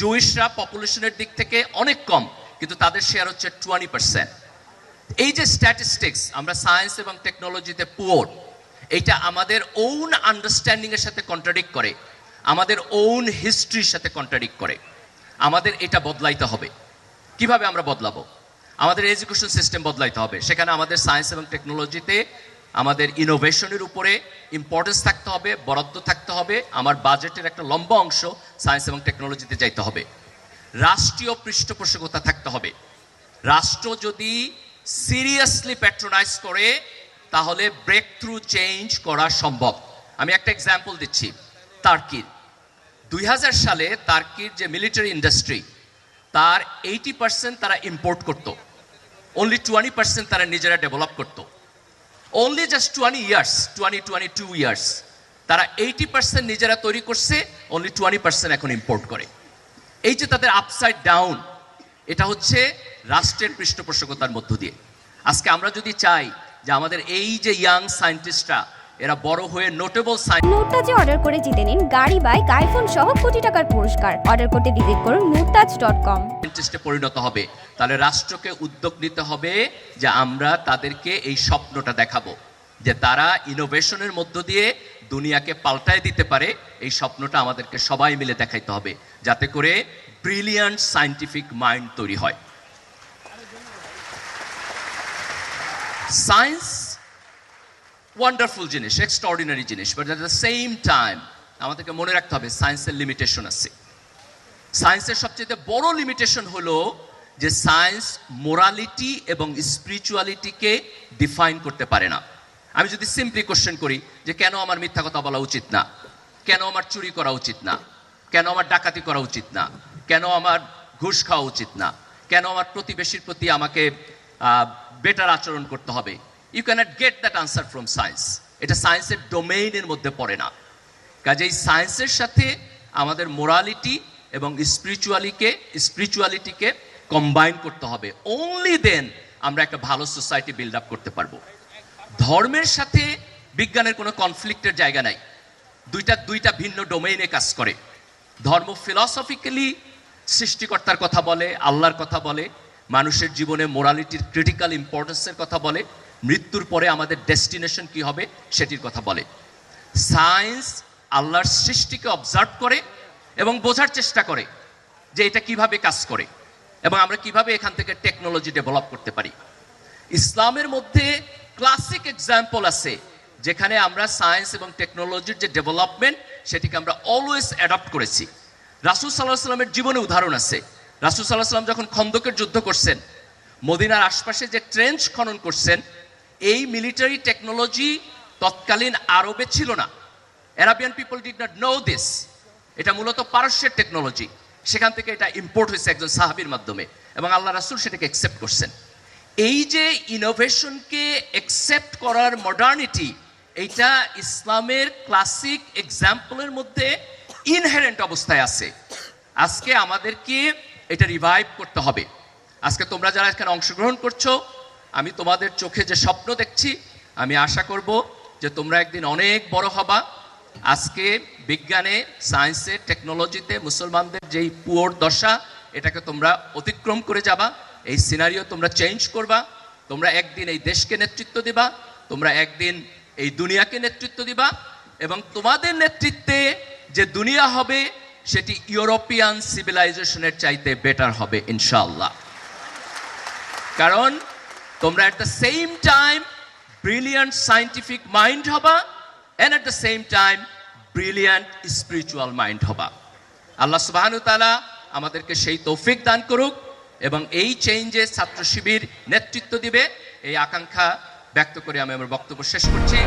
জুইশরা পপুলেশনের দিক থেকে অনেক কম, কিন্তু তাদের শেয়ার হচ্ছে 20%। এই যে স্ট্যাটিস্টিক্স, আমরা সায়েন্স এবং টেকনোলজিতে পুয়ার, এইটা আমাদের ওন আন্ডারস্ট্যান্ডিং এর সাথে কন্ট্রাডিক্ট করে, আমাদের ওন হিস্ট্রির সাথে কন্ট্রাডিক্ট করে। আমাদের এটা বদলাইতে হবে। কিভাবে আমরা বদলাবো? আমাদের এডুকেশন সিস্টেম বদলাইতে হবে। সেখানে আমাদের সায়েন্স এবং টেকনোলজিতে আমাদের ইনোভেশনের উপরে ইম্পর্টেন্স থাকতে হবে, বরাদ্দ থাকতে হবে। আমার বাজেটের একটা লম্বা অংশ সায়েন্স এবং টেকনোলজিতে যাইতে হবে। রাষ্ট্রীয় পৃষ্ঠপোষকতা থাকতে হবে। রাষ্ট্র যদি সিরিয়াসলি প্যাট্রোনাইজ করে তাহলে ব্রেক থ্রু চেঞ্জ করা সম্ভব। আমি একটা এক্সাম্পল দিচ্ছি, টার্কির। 2000 সালে টার্কির যে মিলিটারি ইন্ডাস্ট্রি, তার 80% তারা ইম্পোর্ট করত, অনলি 20% তারা নিজেরা ডেভেলপ করত। অনলি জাস্ট 22 ইয়ার্স তারা 80% নিজেরা তৈরি করছে, অনলি 20% এখন ইম্পোর্ট করে। এই যে তাদের আপসাইড ডাউন, এটা হচ্ছে রাষ্ট্রের পৃষ্ঠপোষকতার মধ্য দিয়ে। আজকে আমরা যদি চাই যে আমাদের এই যে ইয়াং সায়েন্টিস্টরা এরা বড় হয়ে নোটেবল নুরতাজে অর্ডার করে জিতে নিন গাড়ি, বাইক, আইফোন সহ কোটি টাকার পুরস্কার। অর্ডার করতে ভিজিট করুন nurtaj.com। সায়েন্টিস্টে পরিণত হবে, তাহলে রাষ্ট্রকে উদ্যোগ নিতে হবে যে আমরা তাদেরকে এই স্বপ্নটা দেখাবো যে তারা ইনোভেশনের মধ্য দিয়ে দুনিয়াকে পাল্টায় দিতে পারে। এই স্বপ্নটা আমাদেরকে সবাই মিলে দেখাইতে হবে, যাতে করে ব্রিলিয়ান্ট সায়েন্টিফিক মাইন্ড তৈরি হয়। সায়েন্স ওয়ান্ডারফুল জিনিস, এক্সট্রাঅর্ডিনারি জিনিস, but at the same time আমাদেরকে মনে রাখতে হবে সায়েন্সের লিমিটেশন আছে। সায়েন্সের সবচেয়ে বড় লিমিটেশন হলো যে সায়েন্স মোরালিটি এবং স্পিরিচুয়ালিটিকে ডিফাইন করতে পারে না। আমি যদি সিম্পলি কোশ্চেন করি যে কেন আমার মিথ্যা কথা বলা উচিত না, কেন আমার চুরি করা উচিত না, কেন আমার ডাকাতি করা উচিত না, কেন আমার ঘুষ খাওয়া উচিত না, কেন আমার প্রতিবেশীর প্রতি আমাকে বেটার আচরণ করতে হবে, you cannot get that answer from science. এটা সায়েন্সের ডোমেইনের মধ্যে পড়ে না। কাজেই সায়েন্সের সাথে আমাদের মোরালিটি এবং স্পিরিচুয়ালিটিকে কম্বাইন করতে হবে। অনলি দেন আমরা একটা ভালো সোসাইটি বিল্ড আপ করতে পারবো। ধর্মের সাথে বিজ্ঞানের কোনো কনফ্লিক্টের জায়গা নাই। দুইটা ভিন্ন ডোমেইনে কাজ করে। ধর্ম ফিলসফিক্যালি সৃষ্টিকর্তার কথা বলে, আল্লাহর কথা বলে, মানুষের জীবনে মোরালিটির ক্রিটিক্যাল ইম্পর্টেন্সের কথা বলে, মৃত্যুর পরে আমাদের ডেস্টিনেশন কি হবে সেটির কথা বলে। সায়েন্স আল্লাহর সৃষ্টিকে অবজার্ভ করে এবং বোঝার চেষ্টা করে যে এটা কিভাবে কাজ করে এবং আমরা কিভাবে এখান থেকে টেকনোলজি ডেভেলপ করতে পারি। ইসলামের মধ্যে ক্লাসিক এক্সাম্পল আছে যেখানে আমরা সায়েন্স এবং টেকনোলজির যে ডেভেলপমেন্ট সেটিকে আমরা অলওয়েজ অ্যাডপ্ট করেছি। রাসূল সাল্লাল্লাহু আলাইহি ওয়াসাল্লামের জীবনে উদাহরণ আছে। রাসূল সাল্লাল্লাহু আলাইহি ওয়াসাল্লাম যখন খন্দকের যুদ্ধ করছেন, মদিনার আশপাশে যে ট্রেঞ্চ খনন করছেন, এই মিলিটারি টেকনোলজি তৎকালীন আরবে ছিল না। Arabian people did not know this. এটা মূলত পারস্যের টেকনোলজি। সেখান থেকে এটা ইম্পোর্ট হয়েছে একজন সাহাবীর মাধ্যমে এবং আল্লাহ রাসূল সেটাকে অ্যাকসেপ্ট করছেন। এই যে ইনোভেশনকে অ্যাকসেপ্ট করার মডার্নিটি, এইটা ইসলামের ক্লাসিক এক্সাম্পলের মধ্যে ইনহেরেন্ট অবস্থায় আছে। আজকে আমাদেরকে এটা রিভাইভ করতে হবে। আজকে তোমরা যারা এখানে অংশগ্রহণ করছো, আমি তোমাদের চোখে যে স্বপ্ন দেখছি, আমি আশা করব যে তোমরা একদিন অনেক বড় হবা। আজকে বিজ্ঞানে, সায়েন্সে, টেকনোলজিতে মুসলমানদের যেই পুয়ার দশা, এটাকে তোমরা অতিক্রম করে যাবা। এই সিনারিও তোমরা চেঞ্জ করবা। তোমরা একদিন এই দেশকে নেতৃত্ব দিবা, তোমরা একদিন এই দুনিয়াকে নেতৃত্ব দিবা এবং তোমাদের নেতৃত্বে যে দুনিয়া হবে সেটি ইউরোপিয়ান সিভিলাইজেশনের চাইতে বেটার হবে ইনশাআল্লাহ। কারণ তোমরা at the same time brilliant scientific mind হবা and at the same time brilliant spiritual mind হবা। আল্লাহ সুবহানাহু ওয়া তাআলা আমাদেরকে সেই তৌফিক দান করুক এবং এই চেঞ্জে ছাত্র শিবির নেতৃত্ব দিবে, এই আকাঙ্ক্ষা ব্যক্ত করে আমি আমার বক্তব্য শেষ করছি।